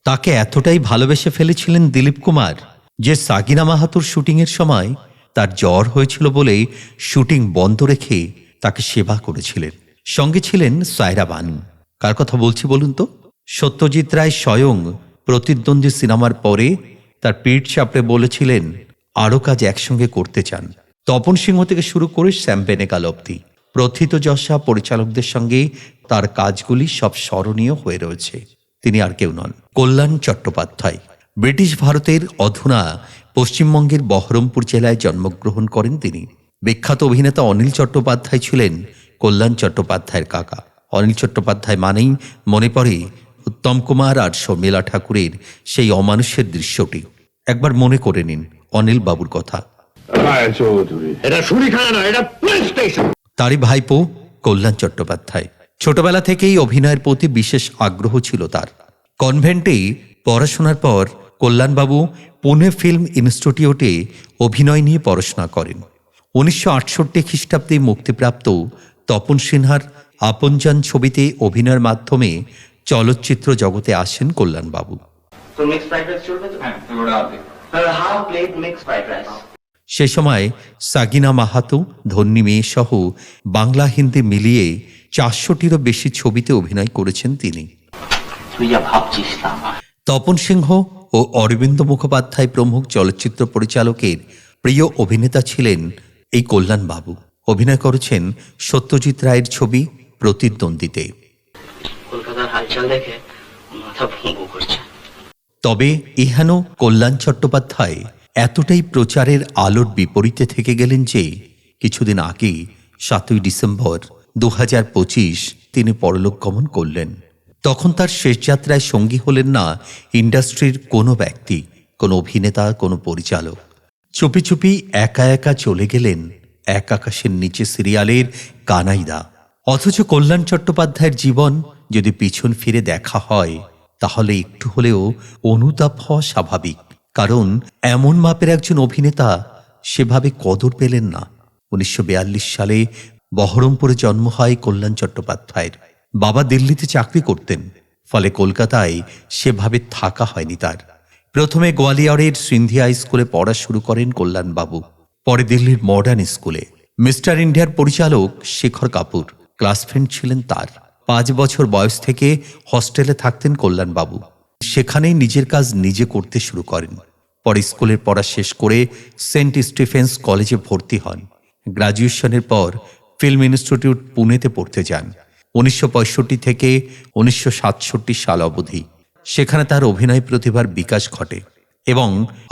তাকে এতটাই ভালোবেসে ফেলেছিলেন দিলীপ কুমার যে সাগিনা মাহাতোর শুটিংয়ের সময় তার জ্বর হয়েছিল বলে শুটিং বন্ধ রেখে তাকে সেবা করেছিলেন। সঙ্গে ছিলেন সায়রা বানু। কার কথা বলছি বলুন তো? সত্যজিৎ রায় স্বয়ং প্রতিদ্বন্দ্বী সিনেমার পরে তার পিঠ চাপড়ে বলেছিলেন আরও কাজ একসঙ্গে করতে চান। তপন সিংহ থেকে শুরু করে শ্যাম বেনেগাল অবধি প্রথিতযশা পরিচালকদের সঙ্গে তার কাজগুলি সব স্মরণীয় হয়ে রয়েছে। তিনি আর কেউ নন, কল্যাণ চট্টোপাধ্যায়। ব্রিটিশ ভারতের অধুনা পশ্চিমবঙ্গের বহরমপুর জেলায় জন্মগ্রহণ করেন তিনি। বিখ্যাত অভিনেতা অনিল চট্টোপাধ্যায় ছিলেন কল্যাণ চট্টোপাধ্যায়ের কাকা। অনিল চট্টোপাধ্যায় মানেই মনে পড়ে উত্তম কুমার আর শর্মিলা ঠাকুরের সেই অমানুষের দৃশ্যটি। একবার মনে করে নিন অনিল বাবুর কথা। তারই ভাইপো কল্যাণ চট্টোপাধ্যায়। ছোটবেলা থেকেই অভিনয়ের প্রতি বিশেষ আগ্রহ ছিল তার। কনভেন্টে পড়াশোনার পর কল্যাণবাবু পুনে ফিল্ম ইনস্টিটিউটে অভিনয় নিয়ে পড়াশোনা করেন। 1968 খ্রিস্টাব্দে মুক্তিপ্রাপ্ত তপন সিনহার আপনজন ছবিতে অভিনয়ের মাধ্যমে চলচ্চিত্র জগতে আসেন কল্যাণবাবু। সে সময় সাগিনা মাহাতো, ধন্যী মেয়ে সহ বাংলা হিন্দি মিলিয়ে 400টিরও বেশি ছবিতে অভিনয় করেছেন তিনি। তপন সিংহ ও অরবিন্দ মুখোপাধ্যায় প্রমুখ চলচ্চিত্র পরিচালকের প্রিয় অভিনেতা ছিলেন এই কল্যাণবাবু। অভিনয় করেছেন সত্যজিৎ রায়ের ছবি প্রতিদ্বন্দ্বীতে। তবে ইহান কল্যাণ চট্টোপাধ্যায় এতটাই প্রচারের আলোর বিপরীতে থেকে গেলেন যে কিছুদিন আগে 7ই ডিসেম্বর 2025 তিনি পরলোক গমন করলেন। তখন তার শেষ যাত্রায় সঙ্গী হলেন না ইন্ডাস্ট্রির কোনো ব্যক্তি, কোনো অভিনেতা, কোনো পরিচালক। চুপি চুপি একা একা চলে গেলেন এক আকাশের নিচে সিরিয়ালের কানাইদা। অথচ কল্যাণ চট্টোপাধ্যায়ের জীবন যদি পিছন ফিরে দেখা হয় তাহলে একটু হলেও অনুতাপ হওয়া স্বাভাবিক। কারণ এমন মাপের একজন অভিনেতা সেভাবে কদর পেলেন না। 1942 সালে বহরমপুরে জন্ম হয় কল্যাণ চট্টোপাধ্যায়ের। বাবা দিল্লিতে চাকরি করতেন, ফলে কলকাতায় সেভাবে থাকা হয়নি তার। প্রথমে গোয়ালিয়রের সিন্ধিয়া স্কুলে পড়া শুরু করেন কল্যাণবাবু, পরে দিল্লির মডার্ন স্কুলে। মিস্টার ইন্ডিয়ার পরিচালক শেখর কাপুর ক্লাস ফ্রেন্ড ছিলেন তার। 5 বছর বয়স থেকে হস্টেলে থাকতেন কল্যাণবাবু। সেখানেই নিজের কাজ নিজে করতে শুরু করেন। পরে স্কুলের পড়া শেষ করে সেন্ট স্টিফেন্স কলেজে ভর্তি হন। গ্রাজুয়েশনের পর ফিল্ম ইনস্টিটিউট পুনেতে পড়তে যান 1965 থেকে 1967 সাল অবধি। সেখানে তার অভিনয় প্রতিভার বিকাশ ঘটে এবং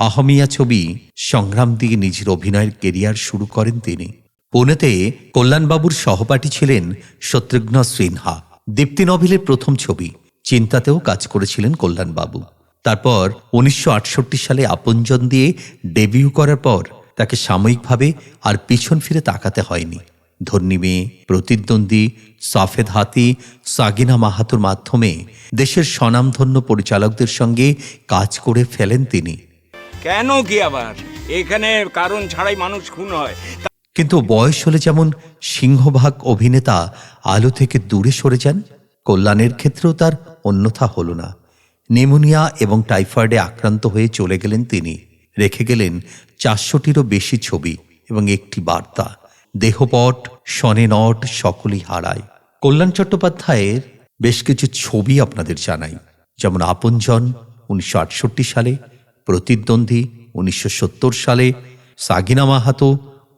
আহমিয়া ছবি সংগ্রাম দিয়ে নিজের অভিনয়ের কেরিয়ার শুরু করেন তিনি। পুনেতে কল্যাণবাবুর সহপাঠী ছিলেন শত্রুঘ্ন সিনহা। দীপ্তি নভিলের প্রথম ছবি চিন্তাতেও কাজ করেছিলেন কল্যাণবাবু। তারপর 1968 সালে আপনজন দিয়ে ডেবিউ করার পর তাকে সাময়িকভাবে আর পিছন ফিরে তাকাতে হয়নি। ধন্যী মেয়ে, প্রতিদ্বন্দ্বী, সাফেদ হাতি, সাগিনা মাহাতোর মাধ্যমে দেশের স্বনামধন্য পরিচালকদের সঙ্গে কাজ করে ফেলেন তিনি। কেন কি আবার এখানে কারণ ছাড়াই মানুষ খুন হয়। কিন্তু বয়স হলে যেমন সিংহভাগ অভিনেতা আলো থেকে দূরে সরে যান, কল্যাণের ক্ষেত্রেও তার অন্যথা হল না। নিউমোনিয়া এবং টাইফয়েডে আক্রান্ত হয়ে চলে গেলেন তিনি। রেখে গেলেন 400টিরও বেশি ছবি এবং একটি বার্তা, দেহপট শনে নট সকলেই হারায়। কল্যাণ চট্টোপাধ্যায়ের বেশ কিছু ছবি আপনাদের জানাই, যেমন আপনজন 1968 সালে, প্রতিদ্বন্দ্বী 1970 সালে, সাগিনা মাহাতো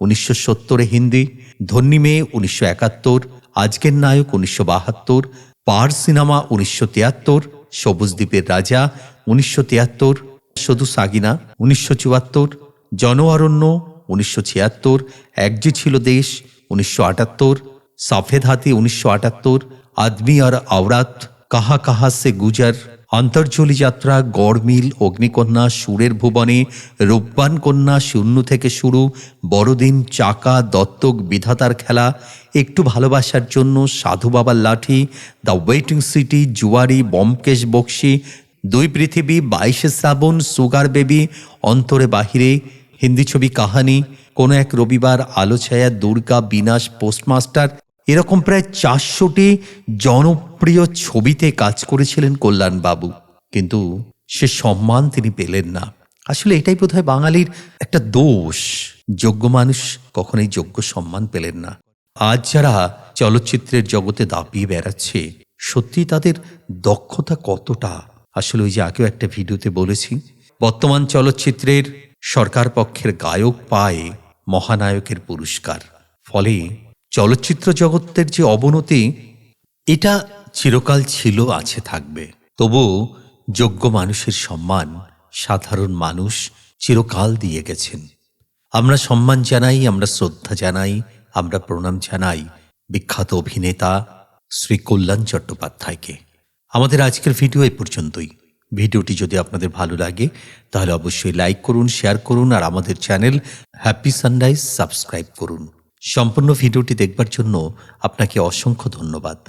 1970 হিন্দি, ধন্যী মেয়ে 1971, আজকের নায়ক 1972, পার সিনেমা 1973, সবুজ দ্বীপের রাজা 1973, শুধু সাগিনা 1974, জন অরণ্য 1976, এক যে ছিল দেশ 1978, সাফেদ হাতি 1978, আদমি আর আওরাত, কাহা কাহা সে গুজর, অন্তর্জলি যাত্রা, গড়মিল, অগ্নিকন্যা, সুরের ভুবনে, রূপবান কন্যা, শূন্য থেকে শুরু, বড়দিন, চাকা, দত্তক, বিধাতার খেলা, একটু ভালোবাসার জন্য, সাধু বাবার লাঠি, the waiting city, Juari, Byomkesh Bakshi, Dui Prithibi, 22 Shrabon, sugar baby, অন্তরে বাহিরে, হিন্দি ছবি কাহানি, কোনো এক রবিবার, আলো ছায়া, দুর্গা, বিনাশ, পোস্টমাস্টার, এরকম প্রায় 400টি জনপ্রিয় ছবিতে কাজ করেছিলেন কল্যাণবাবু, কিন্তু সে সম্মান তিনি পেলেন না। আসলে এটাই বোধহয় বাঙালির একটা দোষ, যোগ্য মানুষ কখনোই যোগ্য সম্মান পেলেন না। আজ যারা চলচ্চিত্রের জগতে দাপিয়ে বেড়াচ্ছে, সত্যি তাদের দক্ষতা কতটা। আসলে ওই যে আগেও একটা ভিডিওতে বলেছি, বর্তমান চলচ্চিত্রের সরকার পক্ষের গায়ক পায় মহানায়কের পুরস্কার। ফলে চলচ্চিত্র জগতের যে অবনতি, এটা চিরকাল ছিল, আছে, থাকবে। তবু যোগ্য মানুষের সম্মান সাধারণ মানুষ চিরকাল দিয়ে গেছেন। আমরা সম্মান জানাই, আমরা শ্রদ্ধা জানাই, আমরা প্রণাম জানাই বিখ্যাত অভিনেতা শ্রী কল্যাণ চট্টোপাধ্যায়কে। আমাদের আজকের ভিডিও এই পর্যন্তই। ভিডিওটি যদি আপনাদের ভালো লাগে তাহলে অবশ্যই লাইক করুন, শেয়ার করুন, আর আমাদের চ্যানেল হ্যাপি সানরাইজ সাবস্ক্রাইব করুন। সম্পূর্ণ ভিডিওটি দেখবার জন্য আপনাকে অসংখ্য ধন্যবাদ।